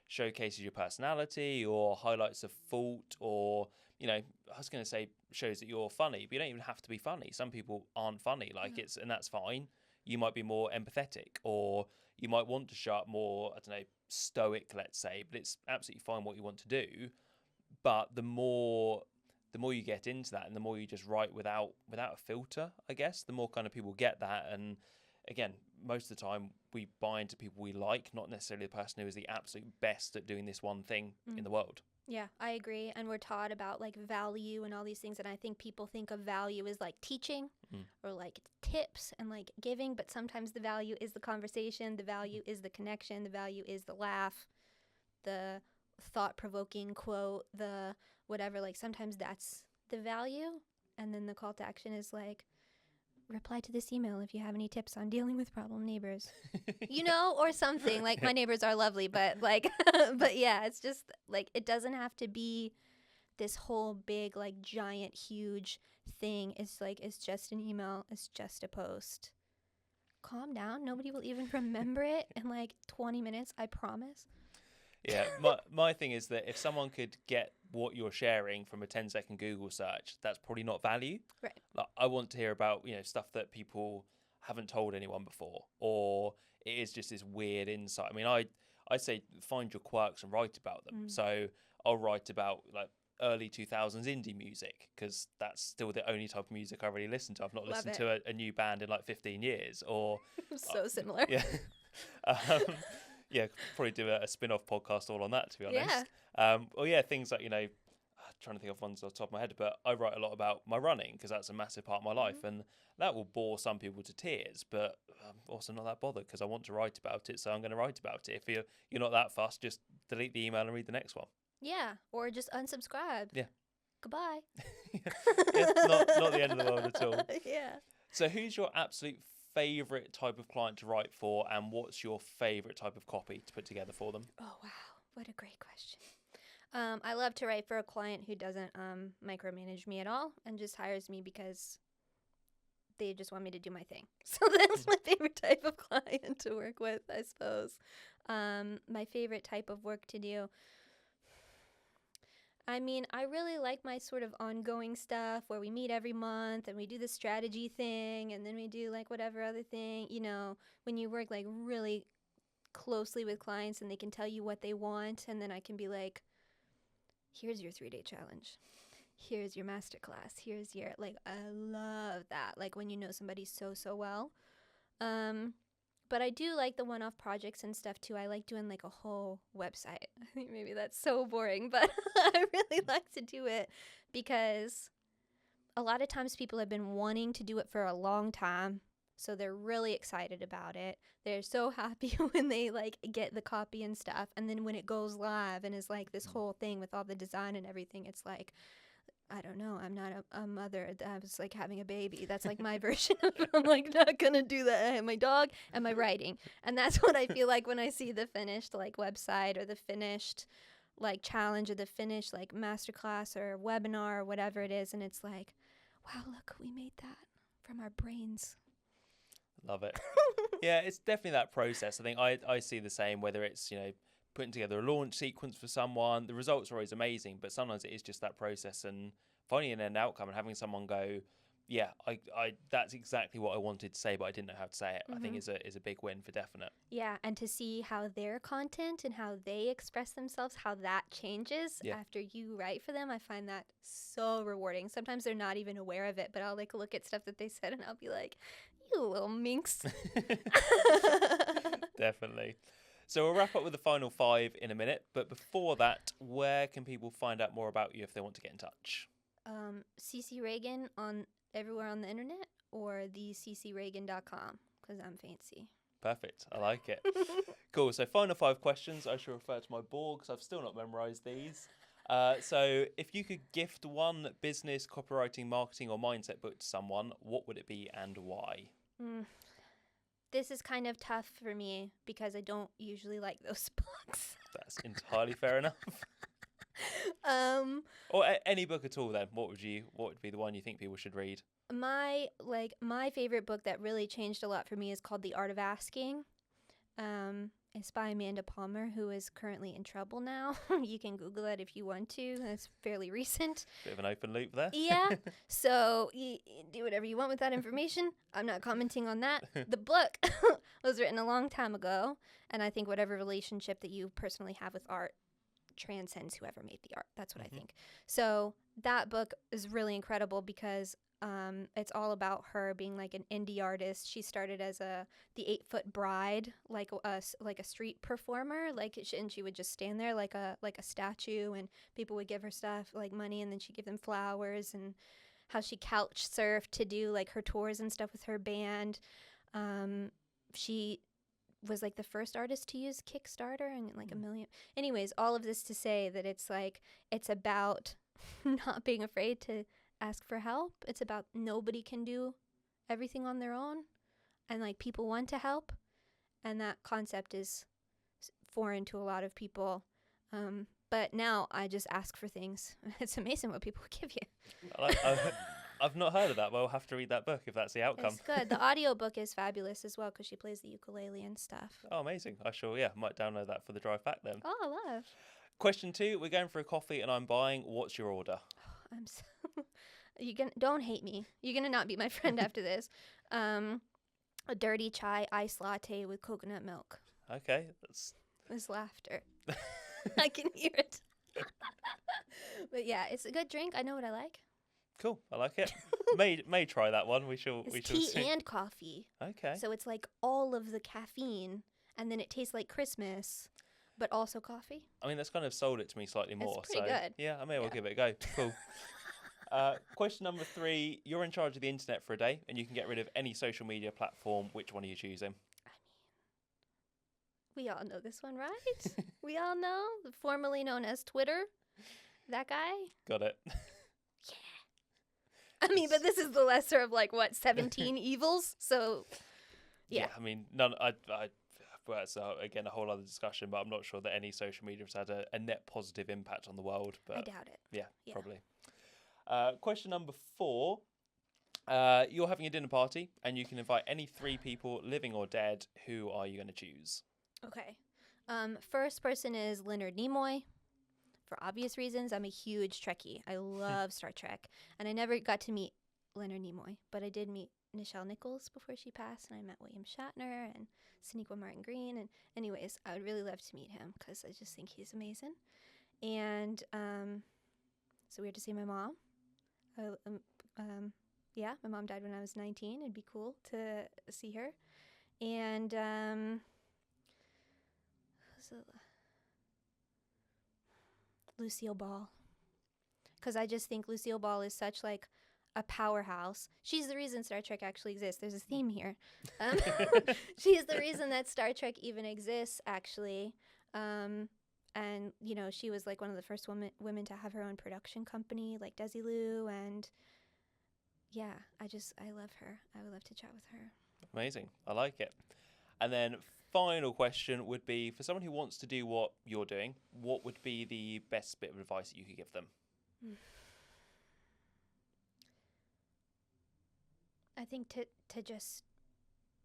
showcases your personality or highlights a fault, or, you know, I was going to say shows that you're funny, but you don't even have to be funny. Some people aren't funny, like and that's fine. You might be more empathetic, or you might want to show up more, I don't know, stoic, let's say, but it's absolutely fine what you want to do. But the more the more you get into that and the more you just write without a filter, I guess, the more kind of people get that. And again, most of the time we buy into people we like, not necessarily the person who is the absolute best at doing this one thing in the world. Yeah, I agree. And we're taught about like value and all these things. And I think people think of value as like teaching or like tips and like giving. But sometimes the value is the conversation. The value is the connection. The value is the laugh, the thought-provoking quote, the whatever. Like sometimes that's the value. And then the call to action is like, reply to this email if you have any tips on dealing with problem neighbors, you know, or something. Like, my neighbors are lovely, but like, but yeah, it's just like, it doesn't have to be this whole big, like, giant, huge thing. It's like, it's just an email. It's just a post. Calm down. Nobody will even remember it in like 20 minutes. I promise. Yeah, my thing is that if someone could get what you're sharing from a 10-second Google search, that's probably not value. Right. Like, I want to hear about, you know, stuff that people haven't told anyone before, or it is just this weird insight. I mean, I say find your quirks and write about them. So I'll write about like early 2000s indie music, because that's still the only type of music I really listen to. I've not listened to a new band in like 15 years. Or so similar. Yeah. Yeah, probably do a spin-off podcast all on that, to be honest. Things like, you know, I'm trying to think of ones off the top of my head, but I write a lot about my running because that's a massive part of my life, and that will bore some people to tears, but I'm also not that bothered because I want to write about it, so I'm going to write about it. If you're not that fussed, just delete the email and read the next one. Yeah, or just unsubscribe. Yeah. Goodbye. Not the end of the world at all. Yeah. So who's your absolute favorite type of client to write for, and what's your favorite type of copy to put together for them? Oh wow, what a great question. I love to write for a client who doesn't micromanage me at all and just hires me because they just want me to do my thing. So that's my favorite type of client to work with, I suppose. My favorite type of work to do, I mean, I really like my sort of ongoing stuff where we meet every month and we do the strategy thing and then we do like whatever other thing, you know, when you work like really closely with clients and they can tell you what they want, and then I can be like, here's your 3-day challenge. Here's your masterclass. Here's your, like, I love that. Like when you know somebody so well. But I do like the one-off projects and stuff too. I like doing like a whole website. I think maybe that's so boring, but I really like to do it because a lot of times people have been wanting to do it for a long time. So they're really excited about it. They're so happy when they like get the copy and stuff. And then when it goes live and is like this whole thing with all the design and everything, it's like, I don't know. I'm not a mother that was like having a baby. That's like my version of it. I'm like not going to do that. I have my dog and my writing. And that's what I feel like when I see the finished like website or the finished like challenge or the finished like masterclass or webinar or whatever it is. And it's like, wow, look, we made that from our brains. Love it. Yeah, it's definitely that process. I think I see the same, whether it's, you know, putting together a launch sequence for someone. The results are always amazing, but sometimes it is just that process and finding an end outcome and having someone go, yeah, I that's exactly what I wanted to say, but I didn't know how to say it. I think is a big win for definite. Yeah, and to see how their content and how they express themselves, how that changes after you write for them, I find that so rewarding. Sometimes they're not even aware of it, but I'll like look at stuff that they said and I'll be like, you little minx. Definitely. So we'll wrap up with the final 5 in a minute. But before that, where can people find out more about you if they want to get in touch? CiCi Reagan on everywhere on the internet, or the CiCiReagan.com, because I'm fancy. Perfect. I like it. Cool. So final 5 questions. I shall refer to my board because I've still not memorized these. So if you could gift one business, copywriting, marketing, or mindset book to someone, what would it be and why? This is kind of tough for me because I don't usually like those books. That's entirely fair enough. Or any book at all then. What would be the one you think people should read? My favorite book that really changed a lot for me is called The Art of Asking. It's by Amanda Palmer, who is currently in trouble now. You can Google it if you want to. It's fairly recent. Bit of an open loop there. Yeah. So you do whatever you want with that information. I'm not commenting on that. The book was written a long time ago. And I think whatever relationship that you personally have with art transcends whoever made the art. That's what I think. So that book is really incredible because it's all about her being like an indie artist. She started as the 8-foot bride, like a street performer, and she would just stand there like a statue, and people would give her stuff like money, and then she'd give them flowers, and how she couch surfed to do like her tours and stuff with her band. She was like the first artist to use Kickstarter, and like a million. Anyways, all of this to say that it's about not being afraid to ask for help. It's about nobody can do everything on their own, and like people want to help, and that concept is foreign to a lot of people. But now I just ask for things. It's amazing what people give you. I've not heard of that, but I'll have to read that book if that's the outcome. It's good. The audiobook is fabulous as well because she plays the ukulele and stuff. Oh, amazing. I sure, might download that for the drive back then. Oh, I love. Question 2, we're going for a coffee and I'm buying. What's your order? I'm so... Don't hate me. You're going to not be my friend after this. A dirty chai iced latte with coconut milk. Okay. There's laughter. I can hear it. But yeah, it's a good drink. I know what I like. Cool. I like it. may try that one. We shall tea see. And coffee. Okay. So it's like all of the caffeine, and then it tastes like Christmas, but also coffee. I mean, that's kind of sold it to me slightly more. It's pretty good. Yeah, I may well give it a go. Cool. Question number 3, you're in charge of the internet for a day and you can get rid of any social media platform. Which one are you choosing? We all know this one, right? We all know, formerly known as Twitter. That guy? Got it. Yeah. I mean, but this is the lesser of 17 evils. So, yeah. I mean, well, it's again a whole other discussion, but I'm not sure that any social media has had a net positive impact on the world. But I doubt it. Yeah. Probably. Question number 4. You're having a dinner party and you can invite any 3 people, living or dead. Who are you going to choose? Okay. First person is Leonard Nimoy. For obvious reasons, I'm a huge Trekkie. I love Star Trek. And I never got to meet Leonard Nimoy, but I did meet Nichelle Nichols before she passed, and I met William Shatner and Sonequa Martin Green. And anyways, I would really love to meet him because I just think he's amazing. And so we had to see my mom. Yeah, my mom died when I was 19. It'd be cool to see her. And Lucille Ball, because I just think Lucille Ball is such a powerhouse. She's the reason Star Trek actually exists. There's a theme here. She's the reason that Star Trek even exists, actually. And she was one of the first women to have her own production company, like Desilu, and yeah, I love her. I would love to chat with her. Amazing. I like it. And then final question would be, for someone who wants to do what you're doing, what would be the best bit of advice that you could give them? I think to just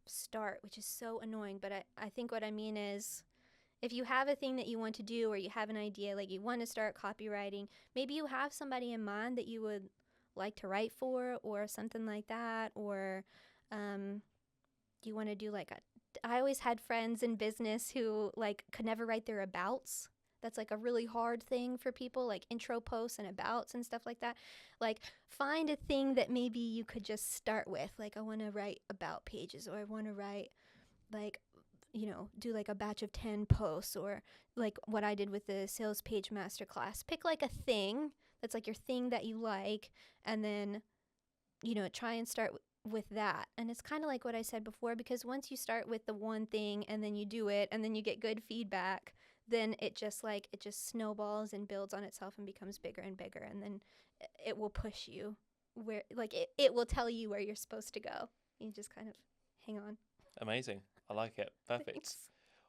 start, which is so annoying, but I think what I mean is, if you have a thing that you want to do, or you have an idea, like you want to start copywriting, maybe you have somebody in mind that you would like to write for, or something like that, or you want to do I always had friends in business who could never write their abouts. That's a really hard thing for people, intro posts and abouts and stuff like that. Find a thing that maybe you could just start with. I want to write about pages, or I want to write do a batch of 10 posts, or what I did with the sales page masterclass. Pick a thing that's your thing that you like, and then try and start with that. And it's kind of like what I said before, because once you start with the one thing and then you do it and then you get good feedback, then it just snowballs and builds on itself and becomes bigger and bigger, and then it will push you where it will tell you where you're supposed to go. You just kind of hang on. Amazing. I like it. Perfect. Thanks.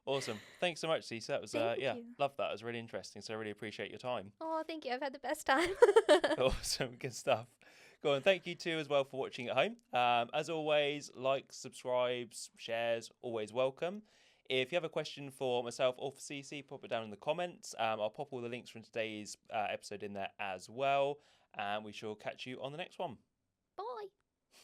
Awesome. Thanks so much, CiCi. That was Thank you. Love that. It was really interesting. So I really appreciate your time. Oh, thank you. I've had the best time. Awesome. Good stuff. Go on. Thank you too as well for watching at home. As always, likes, subscribes, shares, always welcome. If you have a question for myself or for CiCi, pop it down in the comments. I'll pop all the links from today's episode in there as well. And we shall catch you on the next one.